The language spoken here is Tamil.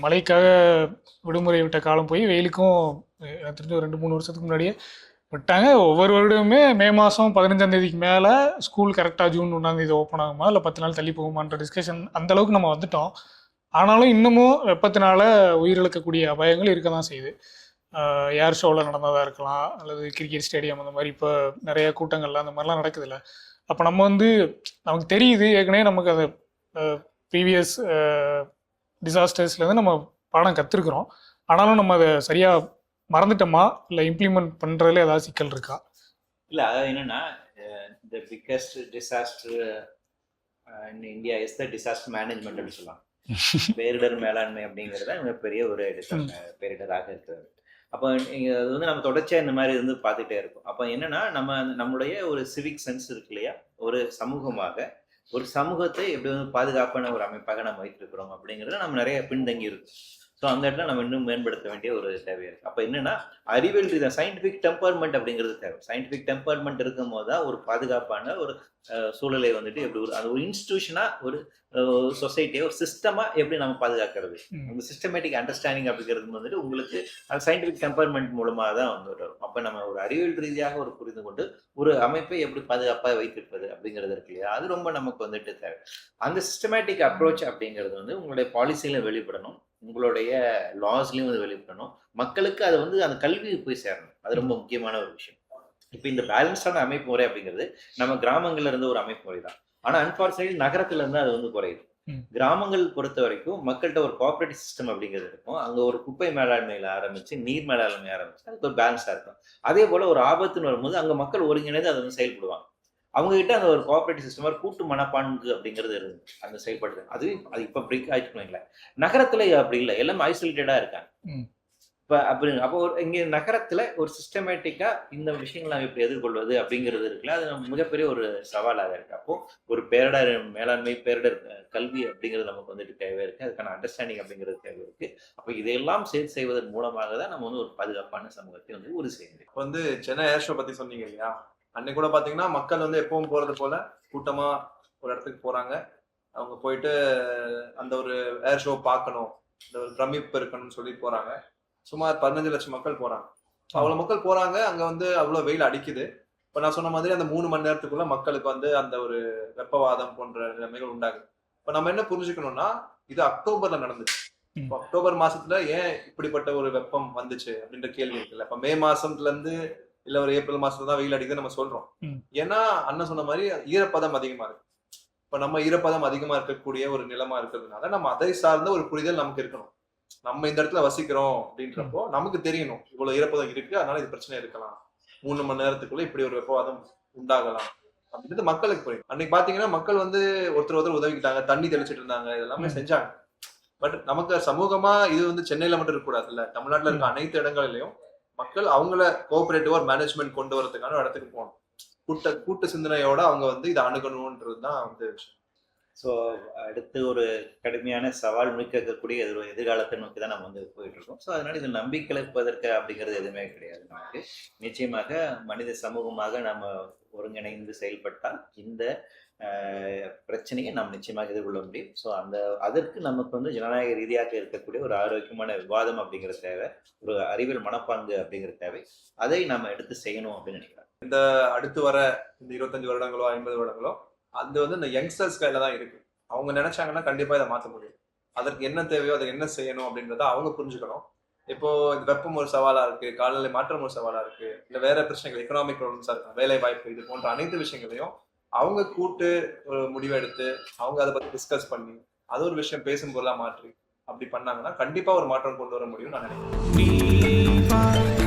மழைக்காக விடுமுறை விட்ட காலம் போய் வெயிலுக்கும் எனக்கு தெரிஞ்ச ஒரு 2-3 வருஷத்துக்கு முன்னாடியே விட்டாங்க. ஒவ்வொரு வருடமே மே மாதம் 15ஆம் தேதிக்கு மேலே ஸ்கூல் கரெக்டாக ஜூன் 1ஆம் தேதி ஓப்பன் ஆகுமா இல்லை 10 நாள் தள்ளி போகுமான்ற டிஸ்கஷன் அந்தளவுக்கு நம்ம வந்துட்டோம். ஆனாலும் இன்னமும் வெப்பத்தினால உயிரிழக்கக்கூடிய அபாயங்கள் இருக்க தான் செய்யுது. ஏர் ஷோவில் நடந்ததாக இருக்கலாம், அல்லது கிரிக்கெட் ஸ்டேடியம் அந்த மாதிரி இப்போ நிறைய கூட்டங்கள்லாம் அந்த மாதிரிலாம் நடக்குதுல்ல. அப்போ நம்ம நமக்கு தெரியுது ஏற்கனவே நமக்கு அதை ப்ரீவியஸ் டிசாஸ்டர்ஸ்லேருந்து நம்ம பாடம் கற்றுருக்குறோம். ஆனாலும் நம்ம அதை சரியாக மறந்துட்டோமா இல்லை இம்ப்ளிமெண்ட் பண்ணுறதுல ஏதாவது சிக்கல் இருக்கா? இல்லை, அதாவது என்னென்னா the biggest disaster in India is the disaster management அப்படின்னு சொல்லலாம். பேரிடர் மேலாண்மை அப்படிங்கிறத மிகப்பெரிய ஒரு பேரிடராக இருக்கிறது. அப்போ அது நம்ம தொடர்ச்சியாக இந்த மாதிரி பார்த்துட்டே இருக்கும். அப்போ என்னன்னா நம்மளுடைய ஒரு சிவிக் சென்ஸ் இருக்கு இல்லையா, ஒரு சமூகமாக ஒரு சமூகத்தை எப்படி பாதுகாப்பான ஒரு அமைப்பாக நம்ம வைத்திருக்கிறோம் அப்படிங்கிறத நம்ம நிறைய பின்தங்கி இருக்கும். ஸோ அந்த இடத்துல நம்ம இன்னும் மேம்படுத்த வேண்டிய ஒரு தேவை இருக்கு. அப்போ என்னன்னா அறிவியல் ரீதியாக சயின்டிஃபிக் டெம்பர்மெண்ட் அப்படிங்கிறது தேவை. சயின்டிஃபிக் டெம்பர்மெண்ட் இருக்கும் போது தான் ஒரு பாதுகாப்பான ஒரு சூழலை எப்படி அது ஒரு இன்ஸ்டிடியூஷனா ஒரு சொசைட்டியை ஒரு சிஸ்டமா எப்படி நம்ம பாதுகாக்கிறது, அந்த சிஸ்டமேட்டிக் அண்டர்ஸ்டாண்டிங் அப்படிங்கிறது உங்களுக்கு அந்த சயின்டிஃபிக் டெம்பர்மெண்ட் மூலமாக தான் வரும். அப்போ நம்ம ஒரு அறிவியல் ரீதியாக ஒரு புரிந்து கொண்டு ஒரு அமைப்பை எப்படி பாதுகாப்பாக வைத்திருப்பது அப்படிங்கிறது இருக்கு இல்லையா, அது ரொம்ப நமக்கு தேவை. அந்த சிஸ்டமேட்டிக் அப்ரோச் அப்படிங்கிறது உங்களுடைய பாலிசியில வெளிப்படணும், உங்களுடைய லாஸ்லயும் வெளிப்படணும், மக்களுக்கு அது அந்த கல்வி போய் சேரணும். அது ரொம்ப முக்கியமான ஒரு விஷயம். இப்போ இந்த பேலன்ஸான அமைப்பு முறை அப்படிங்கிறது நம்ம கிராமங்கள்ல இருந்து ஒரு அமைப்பு முறை தான். ஆனா அன்பார்ச்சுனேட்லி நகரத்துல இருந்து அது குறையுது. கிராமங்கள் பொறுத்த வரைக்கும் மக்கள்கிட்ட ஒரு கோஆபரேட்டிவ் சிஸ்டம் அப்படிங்கிறது இருக்கும். அங்க ஒரு குப்பை மேலாண்மையில ஆரம்பிச்சு நீர் மேலாண்மை ஆரம்பிச்சு அதுக்கு ஒரு பேலன்ஸா இருக்கும். அதே போல ஒரு ஆபத்துன்னு வரும்போது அங்க மக்கள் ஒருங்கிணைந்து அதை செயல்படுவாங்க. அவங்க கிட்ட அந்த ஒரு கோஆபரேட்டிவ் சிஸ்டம், ஒரு கூட்டு மனப்பான்கு அப்படிங்கிறது இருந்து அந்த செயல்படுது. அது இப்ப பிரேக் ஆயிடுச்சுங்களா. நகரத்துல அப்படி இல்லை, எல்லாமே ஐசோலேட்டடா இருக்காங்க. இப்போ அப்போ இங்க நகரத்துல ஒரு சிஸ்டமேட்டிக்கா இந்த விஷயங்களை நம்ம எப்படி எதிர்கொள்வது அப்படிங்கிறது இருக்குல்ல, அது மிகப்பெரிய ஒரு சவாலாக இருக்கு. அப்போ ஒரு பேரிடர் மேலாண்மை, பேரிடர் கல்வி அப்படிங்கிறது நமக்கு தேவை இருக்கு, அதுக்கான அண்டர்ஸ்டாண்டிங் அப்படிங்கிறது தேவை இருக்கு. அப்போ இதையெல்லாம் சேர்த்து செய்வதன் மூலமாக தான் நம்ம ஒரு பாதுகாப்பான சமூகத்தை உறுதி செய்ய முடியும். இப்போ சென்னை ஏர் ஷோ பத்தி சொன்னீங்க இல்லையா, அன்னைக்கு கூட பாத்தீங்கன்னா மக்கள் எப்பவும் போறது போல கூட்டமா ஒரு இடத்துக்கு போறாங்க. அவங்க போயிட்டு அந்த ஒரு ஏர் ஷோ பார்க்கணும், இந்த ஒரு பிரமிப்பு இருக்கணும்னு சொல்லி போறாங்க. சுமார் 15 லட்சம் மக்கள் போறாங்க. அவ்வளவு மக்கள் போறாங்க. அங்க அவ்வளவு வெயில் அடிக்குது. இப்ப நான் சொன்ன மாதிரி அந்த 3 மணி நேரத்துக்குள்ள மக்களுக்கு அந்த ஒரு வெப்பவாதம் போன்ற நிலைமைகள் உண்டாகுது. இப்ப நம்ம என்ன புரிஞ்சுக்கணும்னா, இது அக்டோபர்ல நடந்துச்சு. அக்டோபர் மாசத்துல ஏன் இப்படிப்பட்ட ஒரு வெப்பம் வந்துச்சு அப்படின்ற கேள்வி இருக்குல்ல. இப்ப மே மாசத்துல இருந்து இல்ல ஒரு ஏப்ரல் மாசத்துல தான் வெயில் அடிக்குதுன்னு நம்ம சொல்றோம். ஏன்னா அண்ணன் சொன்ன மாதிரி ஈரப்பதம் அதிகமா இருக்கு. இப்ப நம்ம ஈரப்பதம் அதிகமா இருக்கக்கூடிய ஒரு நிலமா இருக்கிறதுனால நம்ம அதை சார்ந்த ஒரு புரிதல் நமக்கு இருக்கணும். நம்ம இந்த இடத்துல வசிக்கிறோம் அப்படின்றப்போ நமக்கு தெரியணும் இவ்வளவு ஈரப்பதம் இருக்கு, அதனால இது பிரச்சனை இருக்கலாம், 3 மணி நேரத்துக்குள்ள இப்படி ஒரு வெப்பவாதம் உண்டாகலாம் அப்படின்றது மக்களுக்கு புரியும். அன்னைக்கு பாத்தீங்கன்னா மக்கள் ஒருத்தர் உதவிக்கிட்டாங்க, தண்ணி தெளிச்சிட்டு இருந்தாங்க, இதெல்லாமே செஞ்சாங்க. பட் நமக்கு சமூகமா இது சென்னையில மட்டும் இருக்கக்கூடாது இல்ல, தமிழ்நாட்டுல இருக்க அனைத்து இடங்களிலையும் மக்கள் அவங்கள கோஆபரேட்டிவா மேனேஜ்மெண்ட் கொண்டு வரதுக்கான இடத்துக்கு போகணும். கூட்டு சிந்தனையோட அவங்க இதை அணுகணும்ன்றதுதான் விஷயம். ஸோ அடுத்து ஒரு கடுமையான சவால் இருக்கக்கூடிய எதிர்காலத்தை நோக்கி தான் நம்ம போயிட்டு இருக்கோம். ஸோ அதனால இது நம்பிக்கை இழப்பதற்கு அப்படிங்கிறது எதுவுமே கிடையாது. நமக்கு நிச்சயமாக மனித சமூகமாக நம்ம ஒருங்கிணைந்து செயல்பட்டால் இந்த பிரச்சனையை நாம் நிச்சயமாக எதிர்கொள்ள முடியும். ஸோ அதற்கு நமக்கு ஜனநாயக ரீதியாக இருக்கக்கூடிய ஒரு ஆரோக்கியமான விவாதம் அப்படிங்கிற தேவை, ஒரு அறிவியல் மனப்பாங்கு அப்படிங்கிற தேவை, அதை நம்ம எடுத்து செய்யணும் அப்படின்னு நினைக்கிறேன். இந்த அடுத்து வர இந்த 25 வருடங்களோ 50 வருடங்களோ அது இந்த யங்ஸ்டர்ஸ் கையில தான் இருக்கு. அவங்க நினைச்சாங்கன்னா கண்டிப்பா இதை மாற்ற முடியும். அதற்கு என்ன தேவையோ அதை என்ன செய்யணும் அப்படின்றத அவங்க புரிஞ்சுக்கணும். இப்போ இந்த வெப்பம் ஒரு சவாலா இருக்கு, காலநிலை மாற்றம் ஒரு சவாலா இருக்கு, இல்ல வேற பிரச்சனைகள், எக்கனாமிக் ப்ராப்ளம்ஸா இருக்கு, வேலை வாய்ப்பு, இது போன்ற அனைத்து விஷயங்களையும் அவங்க கூட்டு ஒரு முடிவெடுத்து அவங்க அதை பத்தி டிஸ்கஸ் பண்ணி அது ஒரு விஷயம் பேசும் பொருளா மாற்றி அப்படி பண்ணாங்கன்னா கண்டிப்பா ஒரு மாற்றம் கொண்டு வர முடியும் நான் நினைக்கிறேன்.